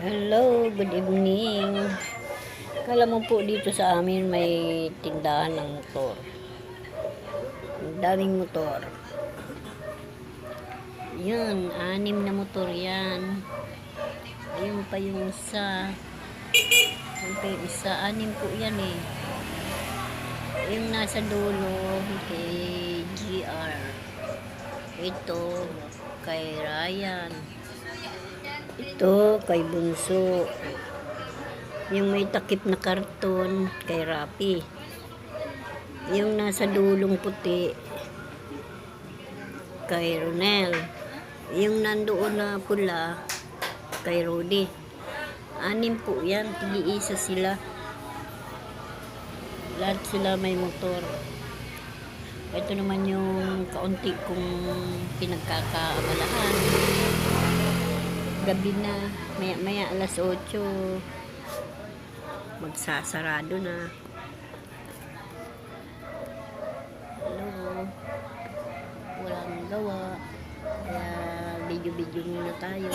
Hello, good evening. Kala mo po dito sa amin may tindahan ng motor. Ang daming motor. Yan, 6 na motor yan. Ayun pa yung isa. Ayun pa yung isa, 6 po yan eh. Yung nasa dulo kay GR. Ito kay Ryan. Ito kay Bunso. Yung may takip na karton kay Rapi. Yung nasa dulong puti kay Ronel. Yung nandoon na pula kay Rudy. 6 po yan, tig-iisa sila. Lahat sila may motor. Ito naman yung kaunti kong pinagkakaabalahan. Gabi na, maya alas 8 magsasarado na. Hello, walang gawa, kaya video muna tayo.